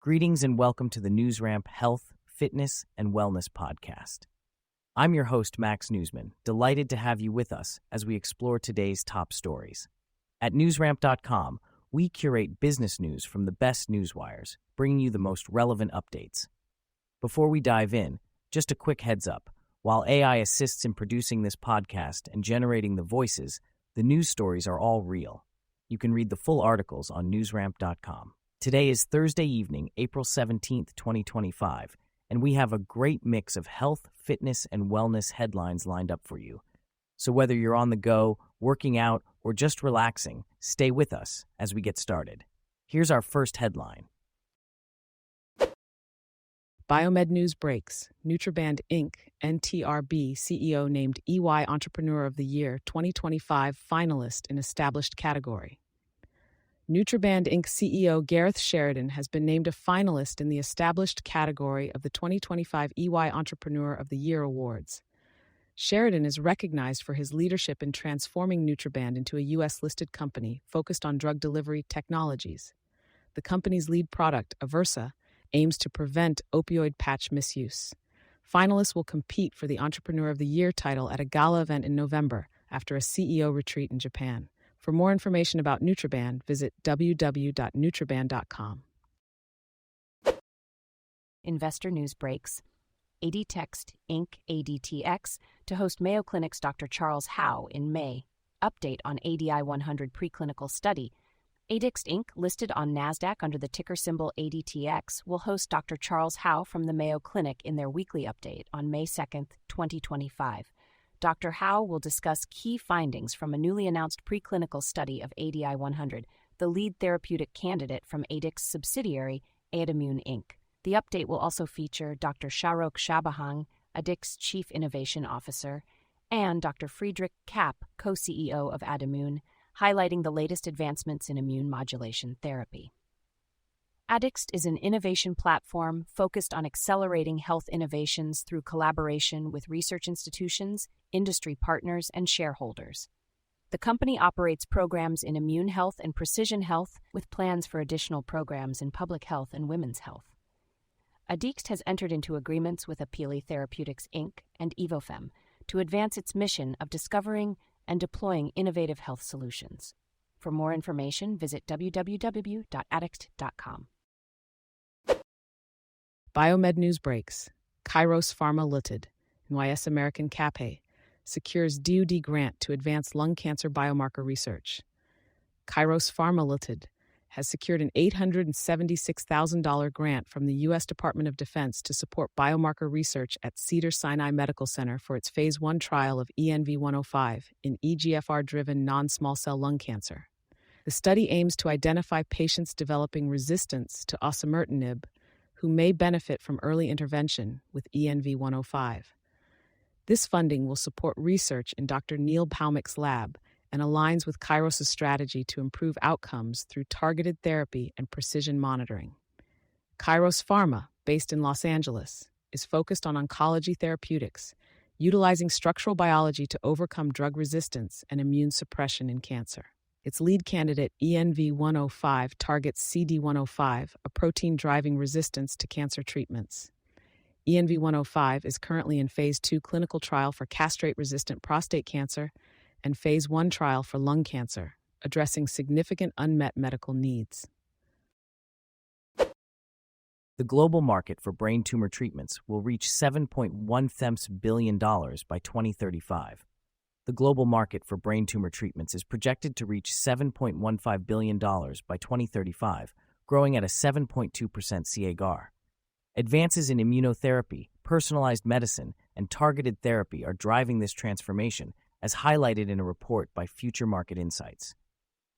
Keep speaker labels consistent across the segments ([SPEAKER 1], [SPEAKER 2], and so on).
[SPEAKER 1] Greetings and welcome to the NewsRamp Health, Fitness, and Wellness Podcast. I'm your host, Max Newsman, delighted to have you with us as we explore today's top stories. At newsramp.com, we curate business news from the best newswires, bringing you the most relevant updates. Before we dive in, just a quick heads up. While AI assists in producing this podcast and generating the voices, the news stories are all real. You can read the full articles on newsramp.com. Today is Thursday evening, April 17th, 2025, and we have a great mix of health, fitness, and wellness headlines lined up for you. So whether you're on the go, working out, or just relaxing, stay with us as we get started. Here's our first headline.
[SPEAKER 2] Biomed News breaks. Nutriband Inc. NTRB CEO named EY Entrepreneur of the Year 2025 finalist in established category. Nutriband Inc. CEO Gareth Sheridan has been named a finalist in the established category of the 2025 EY Entrepreneur of the Year Awards. Sheridan is recognized for his leadership in transforming Nutriband into a U.S.-listed company focused on drug delivery technologies. The company's lead product, Aversa, aims to prevent opioid patch misuse. Finalists will compete for the Entrepreneur of the Year title at a gala event in November after a CEO retreat in Japan. For more information about Nutriband, visit www.nutriband.com.
[SPEAKER 3] Investor News breaks. ADText Inc. ADTX to host Mayo Clinic's Dr. Charles Howe in May. Update on ADI 100 preclinical study. ADText Inc., listed on NASDAQ under the ticker symbol ADTX, will host Dr. Charles Howe from the Mayo Clinic in their weekly update on May 2nd, 2025. Dr. Howe will discuss key findings from a newly announced preclinical study of ADI 100, the lead therapeutic candidate from ADX's subsidiary, Adimune Inc. The update will also feature Dr. Shahrokh Shabahang, ADX's Chief Innovation Officer, and Dr. Friedrich Kapp, co-CEO of Adimune, highlighting the latest advancements in immune modulation therapy. ADXT is an innovation platform focused on accelerating health innovations through collaboration with research institutions, industry partners, and shareholders. The company operates programs in immune health and precision health, with plans for additional programs in public health and women's health. ADXT has entered into agreements with Apili Therapeutics Inc. and Evofem to advance its mission of discovering and deploying innovative health solutions. For more information, visit www.addict.com.
[SPEAKER 2] Biomed News breaks. Kairos Pharma Ltd. NYS American Cape secures DoD grant to advance lung cancer biomarker research. Kairos Pharma Ltd. has secured an $876,000 grant from the U.S. Department of Defense to support biomarker research at Cedars-Sinai Medical Center for its Phase 1 trial of ENV105 in EGFR-driven non-small cell lung cancer. The study aims to identify patients developing resistance to osimertinib who may benefit from early intervention with ENV105. This funding will support research in Dr. Neil Paumick's lab and aligns with Kairos' strategy to improve outcomes through targeted therapy and precision monitoring. Kairos Pharma, based in Los Angeles, is focused on oncology therapeutics, utilizing structural biology to overcome drug resistance and immune suppression in cancer. Its lead candidate, ENV105, targets CD105, a protein driving resistance to cancer treatments. ENV105 is currently in Phase 2 clinical trial for castrate-resistant prostate cancer and Phase 1 trial for lung cancer, addressing significant unmet medical needs.
[SPEAKER 1] The global market for brain tumor treatments will reach $7.1 billion by 2035. The global market for brain tumor treatments is projected to reach $7.15 billion by 2035, growing at a 7.2% CAGR. Advances in immunotherapy, personalized medicine, and targeted therapy are driving this transformation, as highlighted in a report by Future Market Insights.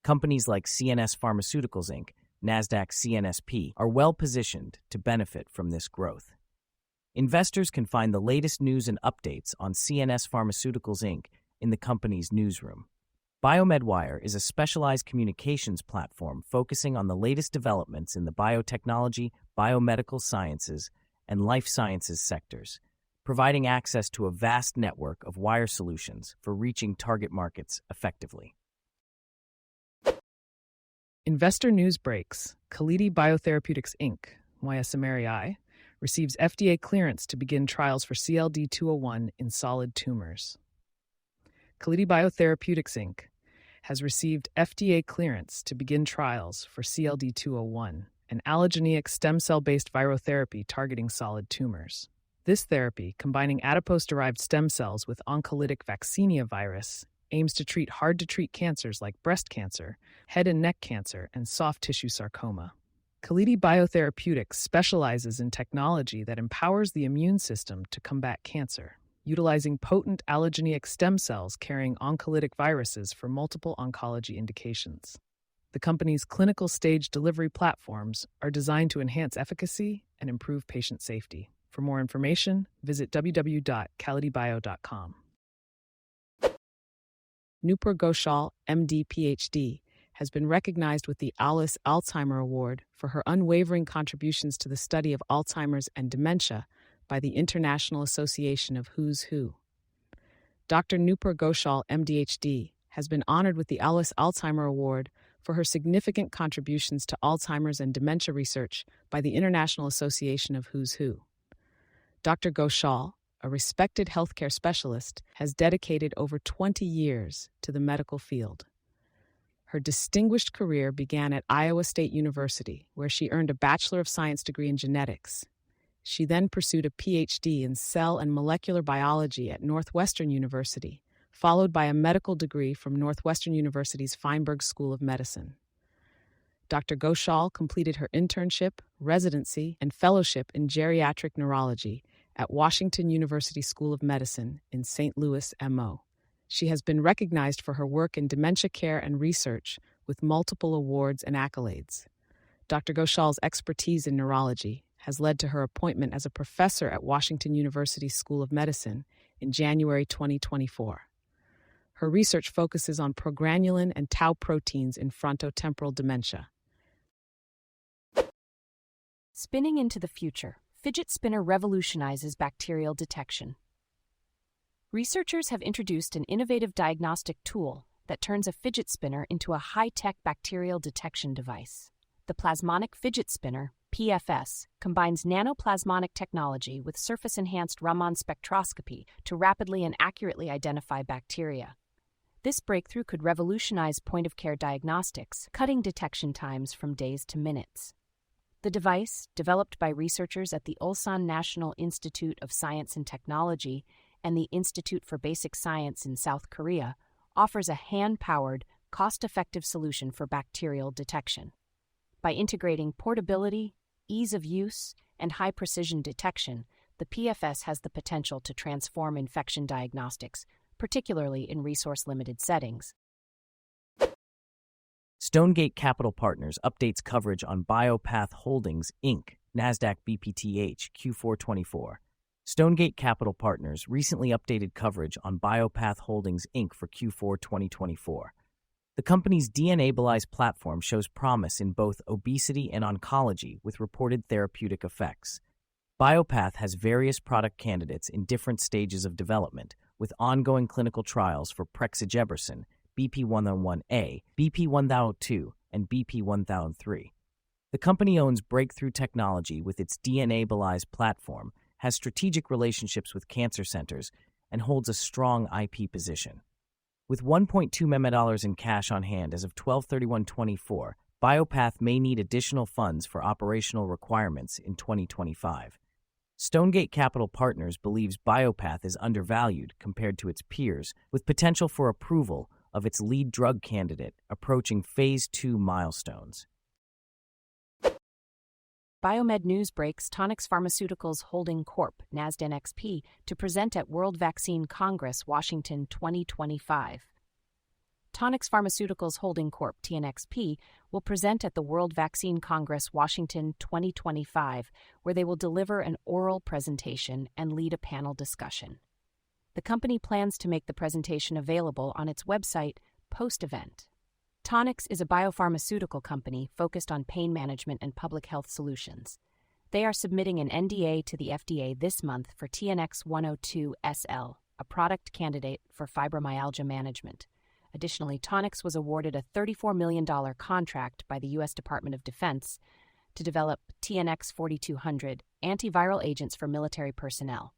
[SPEAKER 1] Companies like CNS Pharmaceuticals Inc., NASDAQ CNSP, are well positioned to benefit from this growth. Investors can find the latest news and updates on CNS Pharmaceuticals Inc. in the company's newsroom. BioMedWire is a specialized communications platform focusing on the latest developments in the biotechnology, biomedical sciences, and life sciences sectors, providing access to a vast network of wire solutions for reaching target markets effectively.
[SPEAKER 2] Investor News breaks. Kalidi Biotherapeutics Inc., YSMRI, receives FDA clearance to begin trials for CLD-201 in solid tumors. Kalidi Biotherapeutics Inc. has received FDA clearance to begin trials for CLD-201, an allogeneic stem cell-based virotherapy targeting solid tumors. This therapy, combining adipose-derived stem cells with oncolytic vaccinia virus, aims to treat hard-to-treat cancers like breast cancer, head and neck cancer, and soft tissue sarcoma. Kalidi Biotherapeutics specializes in technology that empowers the immune system to combat cancer, utilizing potent allogeneic stem cells carrying oncolytic viruses for multiple oncology indications. The company's clinical stage delivery platforms are designed to enhance efficacy and improve patient safety. For more information, visit www.kalidibio.com. Nupur Ghoshal, MD, PhD, has been recognized with the Alice Alzheimer Award for her unwavering contributions to the study of Alzheimer's and dementia by the International Association of Who's Who. Dr. Nupur Ghoshal, MD-HD, has been honored with the Alice Alzheimer Award for her significant contributions to Alzheimer's and dementia research by the International Association of Who's Who. Dr. Ghoshal, a respected healthcare specialist, has dedicated over 20 years to the medical field. Her distinguished career began at Iowa State University, where she earned a Bachelor of Science degree in genetics. She then pursued a PhD in cell and molecular biology at Northwestern University, followed by a medical degree from Northwestern University's Feinberg School of Medicine. Dr. Ghoshal completed her internship, residency, and fellowship in geriatric neurology at Washington University School of Medicine in St. Louis, MO. She has been recognized for her work in dementia care and research with multiple awards and accolades. Dr. Ghoshal's expertise in neurology has led to her appointment as a professor at Washington University School of Medicine in January 2024. Her research focuses on progranulin and tau proteins in frontotemporal dementia.
[SPEAKER 3] Spinning into the future, fidget spinner revolutionizes bacterial detection. Researchers have introduced an innovative diagnostic tool that turns a fidget spinner into a high-tech bacterial detection device. The plasmonic fidget spinner, PFS, combines nanoplasmonic technology with surface-enhanced Raman spectroscopy to rapidly and accurately identify bacteria. This breakthrough could revolutionize point-of-care diagnostics, cutting detection times from days to minutes. The device, developed by researchers at the Ulsan National Institute of Science and Technology and the Institute for Basic Science in South Korea, offers a hand-powered, cost-effective solution for bacterial detection. By integrating portability, ease of use, and high-precision detection, the PFS has the potential to transform infection diagnostics, particularly in resource-limited settings.
[SPEAKER 1] Stonegate Capital Partners updates coverage on Biopath Holdings, Inc., NASDAQ BPTH, Q4 24. Stonegate Capital Partners recently updated coverage on Biopath Holdings, Inc. for Q4 2024. The company's DNAbilize platform shows promise in both obesity and oncology with reported therapeutic effects. Biopath has various product candidates in different stages of development, with ongoing clinical trials for prexigebersen, BP1001A, BP1002, and BP1003. The company owns breakthrough technology with its DNAbilize platform, has strategic relationships with cancer centers, and holds a strong IP position. With $1.2 million in cash on hand as of 12/31/24, Biopath may need additional funds for operational requirements in 2025. Stonegate Capital Partners believes Biopath is undervalued compared to its peers, with potential for approval of its lead drug candidate approaching Phase 2 milestones.
[SPEAKER 3] Biomed News breaks Tonix Pharmaceuticals Holding Corp., NASDAQ, to present at World Vaccine Congress, Washington 2025. Tonix Pharmaceuticals Holding Corp., TNXP, will present at the World Vaccine Congress, Washington 2025, where they will deliver an oral presentation and lead a panel discussion. The company plans to make the presentation available on its website post-event. Tonix is a biopharmaceutical company focused on pain management and public health solutions. They are submitting an NDA to the FDA this month for TNX-102SL, a product candidate for fibromyalgia management. Additionally, Tonix was awarded a $34 million contract by the U.S. Department of Defense to develop TNX 4200 antiviral agents for military personnel.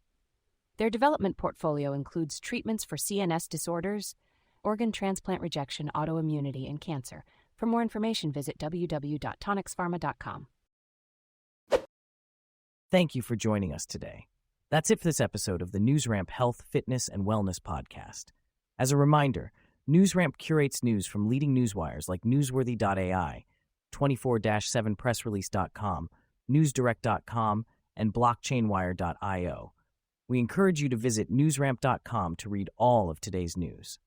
[SPEAKER 3] Their development portfolio includes treatments for CNS disorders, organ transplant rejection, autoimmunity, and cancer. For more information, visit www.tonixpharma.com.
[SPEAKER 1] Thank you for joining us today. That's it for this episode of the NewsRamp Health, Fitness, and Wellness Podcast. As a reminder, NewsRamp curates news from leading newswires like Newsworthy.ai, 24-7pressrelease.com, NewsDirect.com, and BlockchainWire.io. We encourage you to visit newsramp.com to read all of today's news.